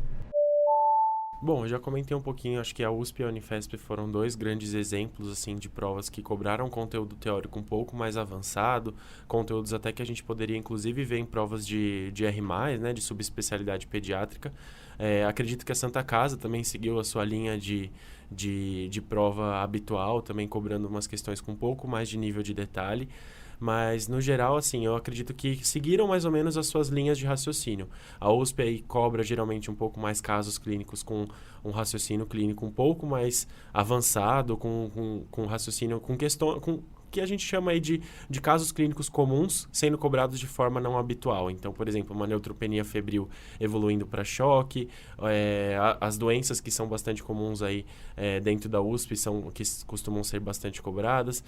Bom, eu já comentei um pouquinho, acho que a USP e a Unifesp foram 2 grandes exemplos, assim, de provas que cobraram conteúdo teórico um pouco mais avançado, conteúdos até que a gente poderia, inclusive, ver em provas de R+, né, de subespecialidade pediátrica. Acredito que a Santa Casa também seguiu a sua linha de prova habitual, também cobrando umas questões com um pouco mais de nível de detalhe. Mas, no geral, assim, eu acredito que seguiram mais ou menos as suas linhas de raciocínio. A USP aí cobra, geralmente, um pouco mais casos clínicos com um raciocínio clínico um pouco mais avançado, com raciocínio, com questão, que a gente chama aí de casos clínicos comuns sendo cobrados de forma não habitual. Então, por exemplo, uma neutropenia febril evoluindo para choque, as doenças que são bastante comuns aí dentro da USP, que costumam ser bastante cobradas,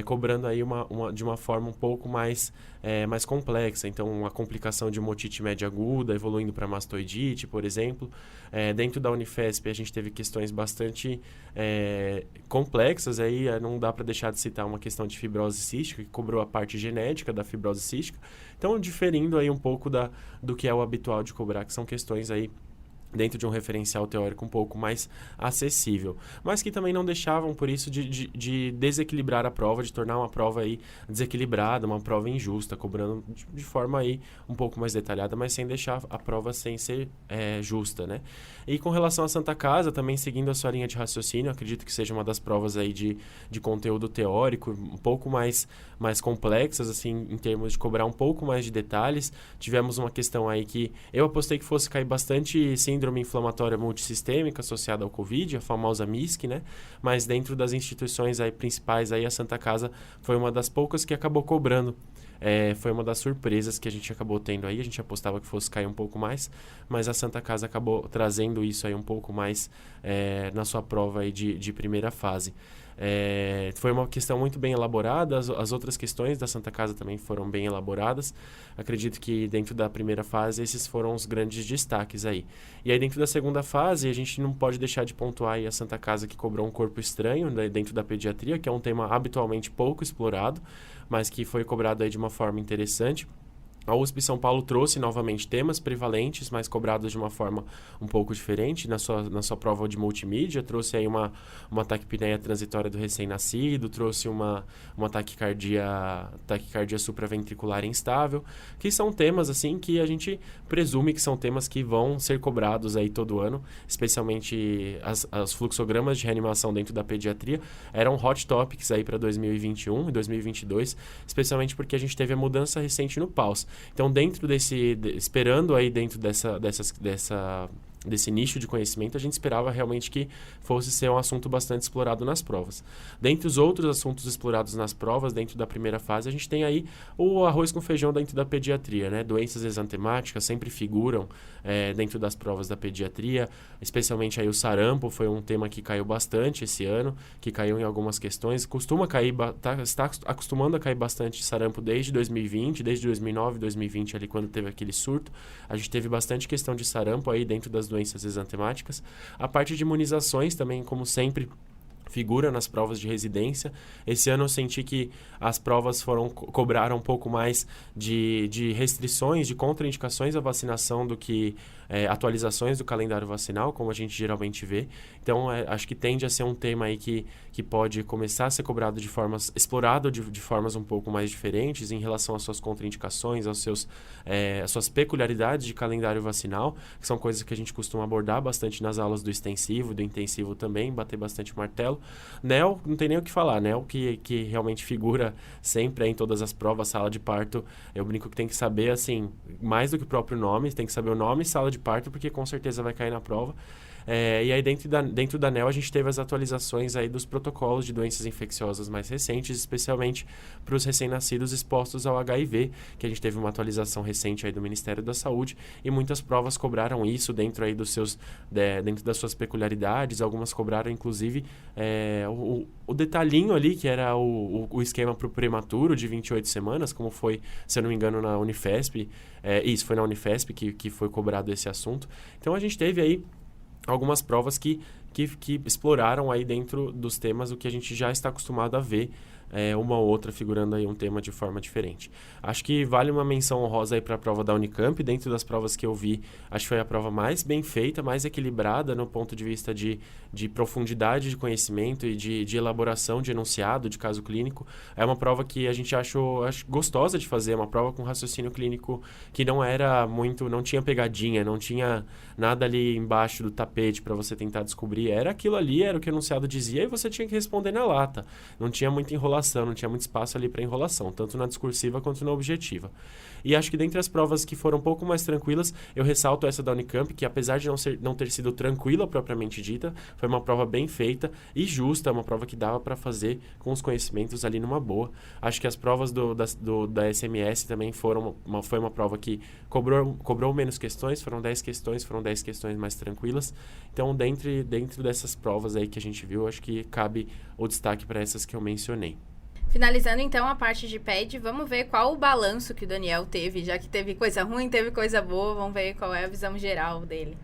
cobrando aí de uma forma um pouco mais complexa. Então, uma complicação de uma otite média aguda evoluindo para mastoidite, por exemplo. Dentro da Unifesp, a gente teve questões bastante complexas, aí não dá para deixar de citar uma questão de fibrose cística, que cobrou a parte genética da fibrose cística. Então, diferindo aí um pouco do que é o habitual de cobrar, que são questões aí dentro de um referencial teórico um pouco mais acessível, mas que também não deixavam, por isso, de desequilibrar a prova, de tornar uma prova aí desequilibrada, uma prova injusta, cobrando de forma aí um pouco mais detalhada, mas sem deixar a prova sem ser justa, né? E com relação à Santa Casa, também seguindo a sua linha de raciocínio, acredito que seja uma das provas aí de conteúdo teórico, um pouco mais complexas, assim, em termos de cobrar um pouco mais de detalhes. Tivemos uma questão aí que eu apostei que fosse cair bastante síndrome inflamatória multissistêmica associada ao Covid, a famosa MISC, né? Mas dentro das instituições aí principais, aí a Santa Casa foi uma das poucas que acabou cobrando. Foi uma das surpresas que a gente acabou tendo aí. A gente apostava que fosse cair um pouco mais, mas a Santa Casa acabou trazendo isso aí um pouco mais na sua prova aí de primeira fase. Foi uma questão muito bem elaborada, as outras questões da Santa Casa também foram bem elaboradas. Acredito que dentro da primeira fase esses foram os grandes destaques aí. E aí dentro da segunda fase a gente não pode deixar de pontuar aí a Santa Casa, que cobrou um corpo estranho, né, dentro da pediatria, que é um tema habitualmente pouco explorado, mas que foi cobrado aí de uma forma interessante. A USP São Paulo trouxe novamente temas prevalentes, mas cobrados de uma forma um pouco diferente. Na sua prova de multimídia, trouxe aí uma taquipneia transitória do recém-nascido, trouxe uma taquicardia supraventricular instável, que são temas assim que a gente presume que são temas que vão ser cobrados aí todo ano, especialmente os fluxogramas de reanimação dentro da pediatria eram hot topics aí para 2021 e 2022, especialmente porque a gente teve a mudança recente no PAUS. Então, esperando aí dentro desse nicho de conhecimento, a gente esperava realmente que fosse ser um assunto bastante explorado nas provas. Dentre os outros assuntos explorados nas provas, dentro da primeira fase, a gente tem aí o arroz com feijão dentro da pediatria, né? Doenças exantemáticas sempre figuram dentro das provas da pediatria, especialmente aí o sarampo foi um tema que caiu bastante esse ano, que caiu em algumas questões, está acostumando a cair bastante sarampo desde 2020, desde 2009, 2020 ali quando teve aquele surto, a gente teve bastante questão de sarampo aí dentro das doenças exantemáticas. A parte de imunizações também, como sempre, figura nas provas de residência. Esse ano eu senti que as provas cobraram um pouco mais de restrições, de contraindicações à vacinação do que atualizações do calendário vacinal, como a gente geralmente vê. Então, acho que tende a ser um tema aí que pode começar a ser cobrado explorado de formas um pouco mais diferentes em relação às suas contraindicações, às suas peculiaridades de calendário vacinal, que são coisas que a gente costuma abordar bastante nas aulas do extensivo, do intensivo também, bater bastante martelo. NEL, não tem nem o que falar, NEL que realmente figura sempre em todas as provas, sala de parto, eu brinco que tem que saber, assim, mais do que o próprio nome, tem que saber o nome e sala de parto, porque com certeza vai cair na prova. E aí dentro da ANEEL a gente teve as atualizações aí dos protocolos de doenças infecciosas mais recentes, especialmente para os recém-nascidos expostos ao HIV, que a gente teve uma atualização recente aí do Ministério da Saúde, e muitas provas cobraram isso dentro aí dentro das suas peculiaridades. Algumas cobraram inclusive o detalhinho ali, que era o esquema para o prematuro de 28 semanas, como foi, se eu não me engano, na Unifesp. Isso foi na Unifesp que foi cobrado esse assunto. Então a gente teve aí algumas provas que exploraram aí dentro dos temas o que a gente já está acostumado a ver, uma ou outra figurando aí um tema de forma diferente. Acho que vale uma menção honrosa aí para a prova da Unicamp. Dentro das provas que eu vi, acho que foi a prova mais bem feita, mais equilibrada no ponto de vista de profundidade de conhecimento e de elaboração de enunciado, de caso clínico. É uma prova que a gente achou gostosa de fazer, uma prova com raciocínio clínico que não tinha pegadinha, não tinha nada ali embaixo do tapete para você tentar descobrir. Era aquilo ali, era o que o enunciado dizia e você tinha que responder na lata. Não tinha muita enrolação, não tinha muito espaço ali para enrolação, tanto na discursiva quanto na objetiva. E acho que dentre as provas que foram um pouco mais tranquilas, eu ressalto essa da Unicamp, que apesar de não ter sido tranquila propriamente dita, foi uma prova bem feita e justa, uma prova que dava para fazer com os conhecimentos ali numa boa. Acho que as provas da SMS também foi uma prova que cobrou menos questões, foram 10 questões mais tranquilas. Então, dentro dessas provas aí que a gente viu, acho que cabe o destaque para essas que eu mencionei. Finalizando, então, a parte de PED, vamos ver qual o balanço que o Daniel teve, já que teve coisa ruim, teve coisa boa, vamos ver qual é a visão geral dele.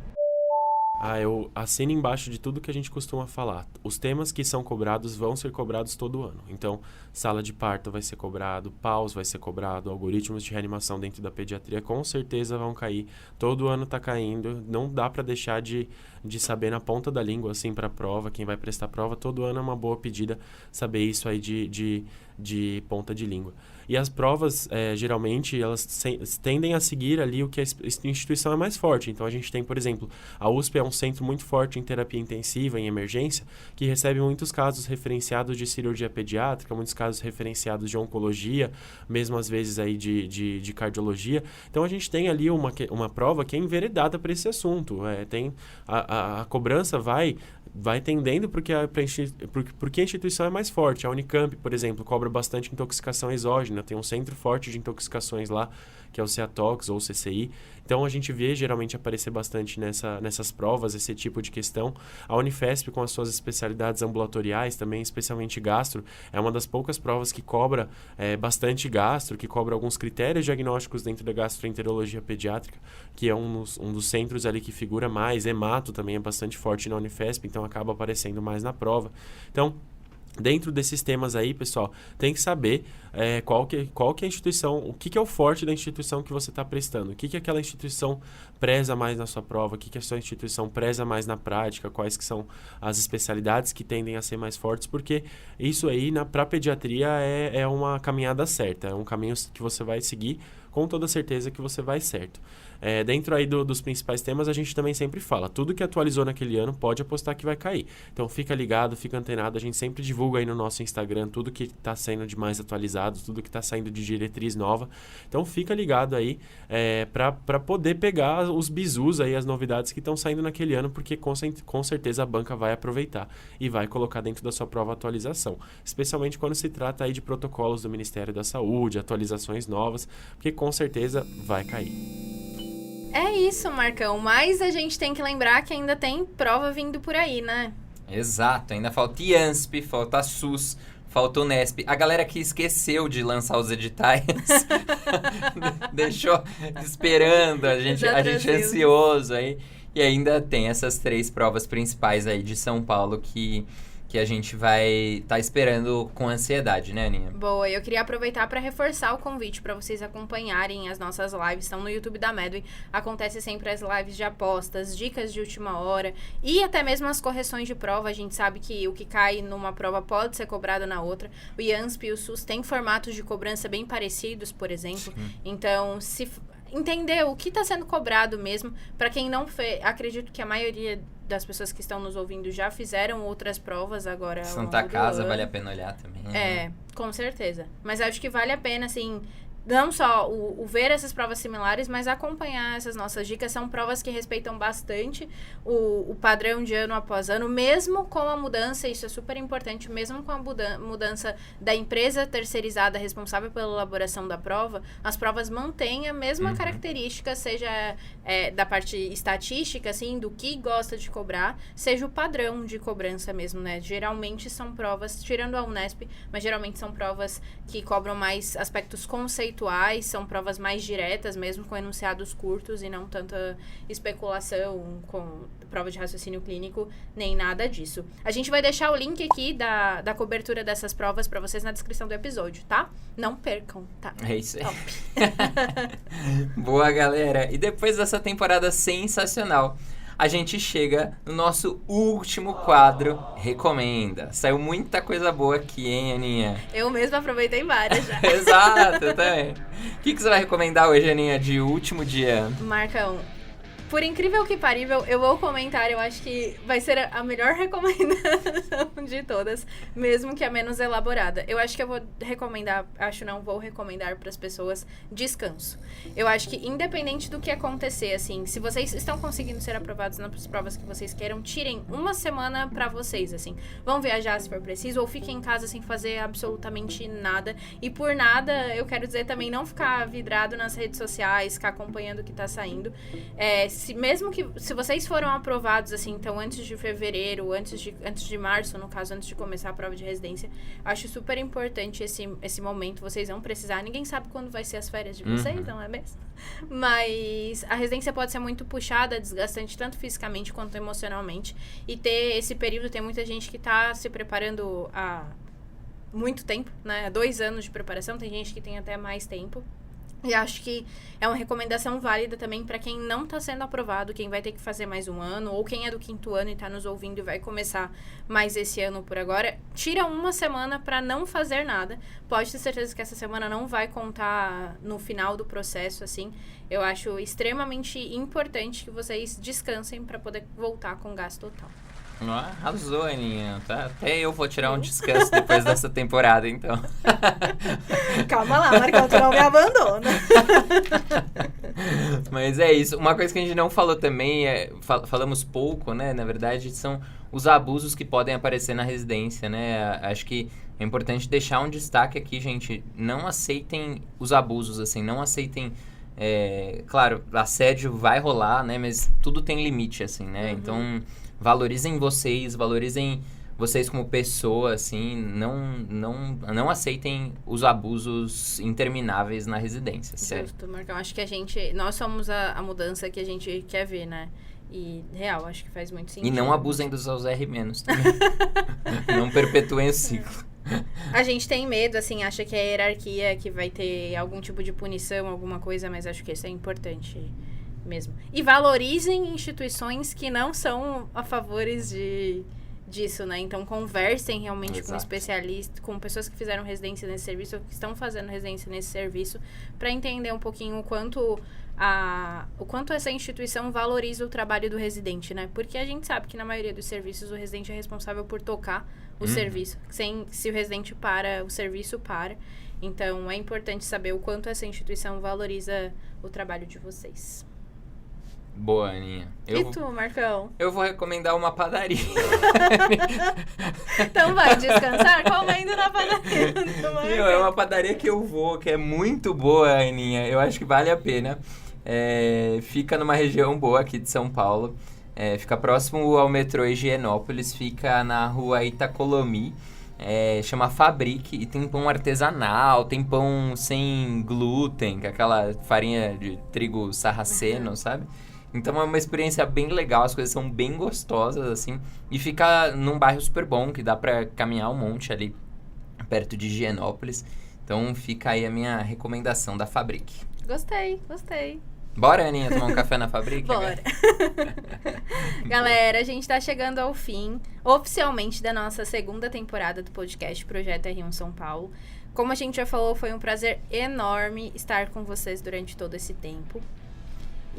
Eu assino embaixo de tudo que a gente costuma falar. Os temas que são cobrados vão ser cobrados todo ano. Então, sala de parto vai ser cobrado, paus vai ser cobrado, algoritmos de reanimação dentro da pediatria com certeza vão cair. Todo ano está caindo. Não dá para deixar de saber na ponta da língua, assim, para a prova. Quem vai prestar prova, todo ano é uma boa pedida saber isso aí de ponta de língua. E as provas, geralmente, elas tendem a seguir ali o que a instituição é mais forte. Então, a gente tem, por exemplo, a USP é um centro muito forte em terapia intensiva, em emergência, que recebe muitos casos referenciados de cirurgia pediátrica, muitos casos referenciados de oncologia, mesmo às vezes aí de cardiologia. Então, a gente tem ali uma prova que é enveredada para esse assunto. A cobrança vai tendendo porque a instituição é mais forte. A Unicamp, por exemplo, cobra bastante intoxicação exógena. Tem um centro forte de intoxicações lá, que é o CEATOX ou o CCI. Então, a gente vê geralmente aparecer bastante nessas provas esse tipo de questão. A Unifesp, com as suas especialidades ambulatoriais também, especialmente gastro, é uma das poucas provas que cobra bastante gastro, que cobra alguns critérios diagnósticos dentro da gastroenterologia pediátrica, que é um dos centros ali que figura mais. Hemato também é bastante forte na Unifesp, então acaba aparecendo mais na prova. Então, dentro desses temas aí, pessoal, tem que saber qual que é a instituição, o que é o forte da instituição que você está prestando, o que aquela instituição preza mais na sua prova, o que a sua instituição preza mais na prática, quais que são as especialidades que tendem a ser mais fortes, porque isso aí, para a pediatria, é uma caminhada certa, é um caminho que você vai seguir com toda certeza que você vai certo. Dentro aí dos principais temas, a gente também sempre fala, tudo que atualizou naquele ano pode apostar que vai cair. Então fica ligado, fica antenado, a gente sempre divulga aí no nosso Instagram tudo que está saindo de mais atualizado, tudo que está saindo de diretriz nova. Então fica ligado aí para poder pegar os bizus aí, as novidades que estão saindo naquele ano, porque com certeza a banca vai aproveitar e vai colocar dentro da sua prova a atualização. Especialmente quando se trata aí de protocolos do Ministério da Saúde, atualizações novas, porque com certeza vai cair. É isso, Marcão, mas a gente tem que lembrar que ainda tem prova vindo por aí, né? Exato, ainda falta IANSP, falta SUS, falta Unesp. A galera que esqueceu de lançar os editais deixou esperando, a gente ansioso aí. E ainda tem essas 3 provas principais aí de São Paulo que a gente vai estar esperando com ansiedade, né, Aninha? Boa, eu queria aproveitar para reforçar o convite para vocês acompanharem as nossas lives, estão no YouTube da Medway, acontece sempre as lives de apostas, dicas de última hora e até mesmo as correções de prova. A gente sabe que o que cai numa prova pode ser cobrado na outra. O IANSP e o SUS têm formatos de cobrança bem parecidos, por exemplo. Sim. Então, se entender o que está sendo cobrado mesmo, para quem não fez, acredito que a maioria das pessoas que estão nos ouvindo já fizeram outras provas agora. Santa Casa vale a pena olhar também. Com certeza. Mas acho que vale a pena, assim, não só o ver essas provas similares, mas acompanhar essas nossas dicas. São provas que respeitam bastante o padrão de ano após ano, mesmo com a mudança, isso é super importante, mesmo com a mudança da empresa terceirizada responsável pela elaboração da prova, as provas mantêm a mesma característica, seja da parte estatística, assim, do que gosta de cobrar, seja o padrão de cobrança mesmo, né? Geralmente são provas, tirando a Unesp, mas geralmente são provas que cobram mais aspectos conceituais, são provas mais diretas mesmo, com enunciados curtos e não tanta especulação com prova de raciocínio clínico, nem nada disso. A gente vai deixar o link aqui da cobertura dessas provas pra vocês na descrição do episódio, tá? Não percam, tá? É isso aí. Boa, galera. E depois dessa temporada sensacional, a gente chega no nosso último quadro, Recomenda. Saiu muita coisa boa aqui, hein, Aninha? Eu mesma aproveitei várias já. Exato, também. O que você vai recomendar hoje, Aninha, de último dia? Marcão, por incrível que parível, eu vou comentar, eu acho que vai ser a melhor recomendação de todas, mesmo que a menos elaborada. Eu acho que eu vou vou recomendar para as pessoas descanso. Eu acho que independente do que acontecer, assim, se vocês estão conseguindo ser aprovados nas provas que vocês queiram, tirem uma semana para vocês, assim. Vão viajar se for preciso, ou fiquem em casa sem fazer absolutamente nada. E por nada, eu quero dizer também, não ficar vidrado nas redes sociais, ficar acompanhando o que tá saindo. Se vocês foram aprovados, assim, então antes de fevereiro, antes de março, no caso, antes de começar a prova de residência, acho super importante esse momento. Vocês vão precisar, ninguém sabe quando vai ser as férias de vocês, não é mesmo? Mas a residência pode ser muito puxada, desgastante, tanto fisicamente quanto emocionalmente. E ter esse período, tem muita gente que tá se preparando há muito tempo, né? 2 anos de preparação, tem gente que tem até mais tempo. E acho que é uma recomendação válida também para quem não está sendo aprovado, quem vai ter que fazer mais um ano, ou quem é do 5º ano e está nos ouvindo e vai começar mais esse ano por agora. Tira uma semana para não fazer nada. Pode ter certeza que essa semana não vai contar no final do processo, assim. Eu acho extremamente importante que vocês descansem para poder voltar com gás total. Arrasou, Aninha. Tá? Até eu vou tirar um descanso depois dessa temporada, então. Calma lá, Marcão, tu não me abandona. Mas é isso. Uma coisa que a gente não falou também, falamos pouco, né? Na verdade, são os abusos que podem aparecer na residência, né? Acho que é importante deixar um destaque aqui, gente. Não aceitem os abusos, assim. Não aceitem... claro, assédio vai rolar, né? Mas tudo tem limite, assim, né? Então... valorizem vocês como pessoa, assim, não aceitem os abusos intermináveis na residência, sério. Justo, Marcão, acho que nós somos a mudança que a gente quer ver, né? E, real, acho que faz muito sentido. E não abusem dos seus R- também. Não perpetuem o ciclo. A gente tem medo, assim, acha que é a hierarquia, que vai ter algum tipo de punição, alguma coisa, mas acho que isso é importante mesmo. E valorizem instituições que não são a favores disso, né? Então, conversem realmente com especialistas, com pessoas que fizeram residência nesse serviço, ou que estão fazendo residência nesse serviço, para entender um pouquinho o quanto essa instituição valoriza o trabalho do residente, né? Porque a gente sabe que na maioria dos serviços o residente é responsável por tocar o serviço. Se o residente para, o serviço para. Então, é importante saber o quanto essa instituição valoriza o trabalho de vocês. Boa, Aninha. E tu, Marcão? Eu vou recomendar uma padaria. Então vai descansar comendo na padaria do Marcão. É uma padaria que eu vou, que é muito boa, Aninha. Eu acho que vale a pena. Fica numa região boa aqui de São Paulo. Fica próximo ao metrô Higienópolis. Fica na rua Itacolomi. Chama Fabrique e tem pão artesanal, tem pão sem glúten, com aquela farinha de trigo sarraceno, sabe? Então é uma experiência bem legal, as coisas são bem gostosas, assim. E fica num bairro super bom, que dá pra caminhar um monte ali, perto de Higienópolis. Então fica aí a minha recomendação da Fabrique. Gostei. Bora, Aninha, tomar um café na Fabrique? Bora. Galera, a gente tá chegando ao fim, oficialmente, da nossa 2ª temporada do podcast Projeto R1 São Paulo. Como a gente já falou, foi um prazer enorme estar com vocês durante todo esse tempo.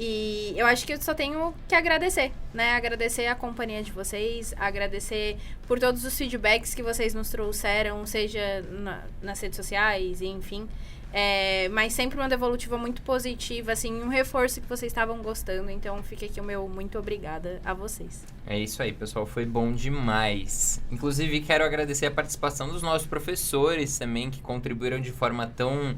E eu acho que eu só tenho que agradecer, né? Agradecer a companhia de vocês, agradecer por todos os feedbacks que vocês nos trouxeram, seja nas redes sociais, enfim. Mas sempre uma devolutiva muito positiva, assim, um reforço que vocês estavam gostando. Então, fica aqui o meu muito obrigada a vocês. É isso aí, pessoal. Foi bom demais. Inclusive, quero agradecer a participação dos nossos professores também, que contribuíram de forma tão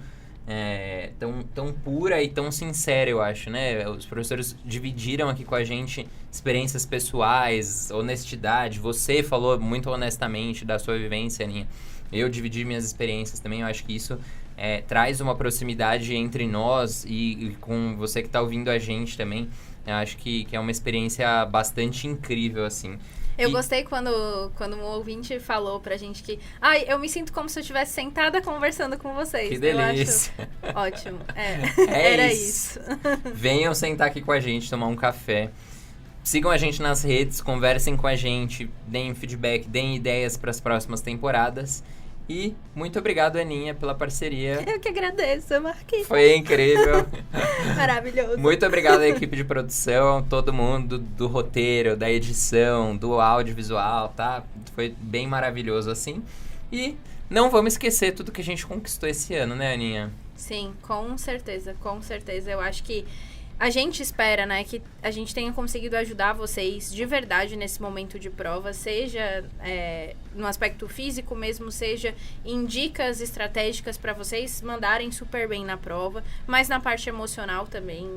pura e tão sincera, eu acho, né? Os professores dividiram aqui com a gente experiências pessoais, honestidade. Você falou muito honestamente da sua vivência, Aninha. Eu dividi minhas experiências também. Eu acho que isso traz uma proximidade entre nós e com você que está ouvindo a gente também. Eu acho que é uma experiência bastante incrível, assim. Eu gostei quando um ouvinte falou pra gente que... eu me sinto como se eu estivesse sentada conversando com vocês. Que delícia. Eu acho ótimo. Era isso. Venham sentar aqui com a gente, tomar um café. Sigam a gente nas redes, conversem com a gente, deem feedback, deem ideias para as próximas temporadas. E muito obrigado, Aninha, pela parceria. Eu que agradeço, Marquinhos. Foi incrível. Maravilhoso. Muito obrigado à equipe de produção, todo mundo do roteiro, da edição, do audiovisual, tá? Foi bem maravilhoso, assim. E não vamos esquecer tudo que a gente conquistou esse ano, né, Aninha? Sim, com certeza, com certeza. Eu acho que a gente espera, né, que a gente tenha conseguido ajudar vocês de verdade nesse momento de prova, seja no aspecto físico mesmo, seja em dicas estratégicas para vocês mandarem super bem na prova, mas na parte emocional também,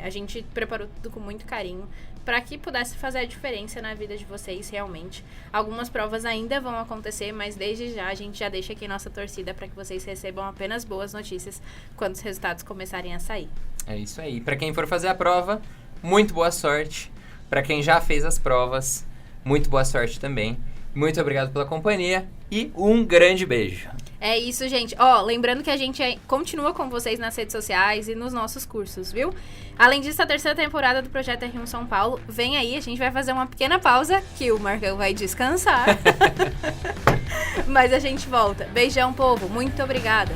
a gente preparou tudo com muito carinho para que pudesse fazer a diferença na vida de vocês realmente. Algumas provas ainda vão acontecer, mas desde já a gente já deixa aqui nossa torcida para que vocês recebam apenas boas notícias quando os resultados começarem a sair. É isso aí. Para quem for fazer a prova, muito boa sorte. Para quem já fez as provas, muito boa sorte também. Muito obrigado pela companhia e um grande beijo. É isso, gente. Lembrando que a gente continua com vocês nas redes sociais e nos nossos cursos, viu? Além disso, a terceira temporada do Projeto R1 São Paulo vem aí. A gente vai fazer uma pequena pausa, que o Marcão vai descansar. Mas a gente volta. Beijão, povo. Muito obrigada.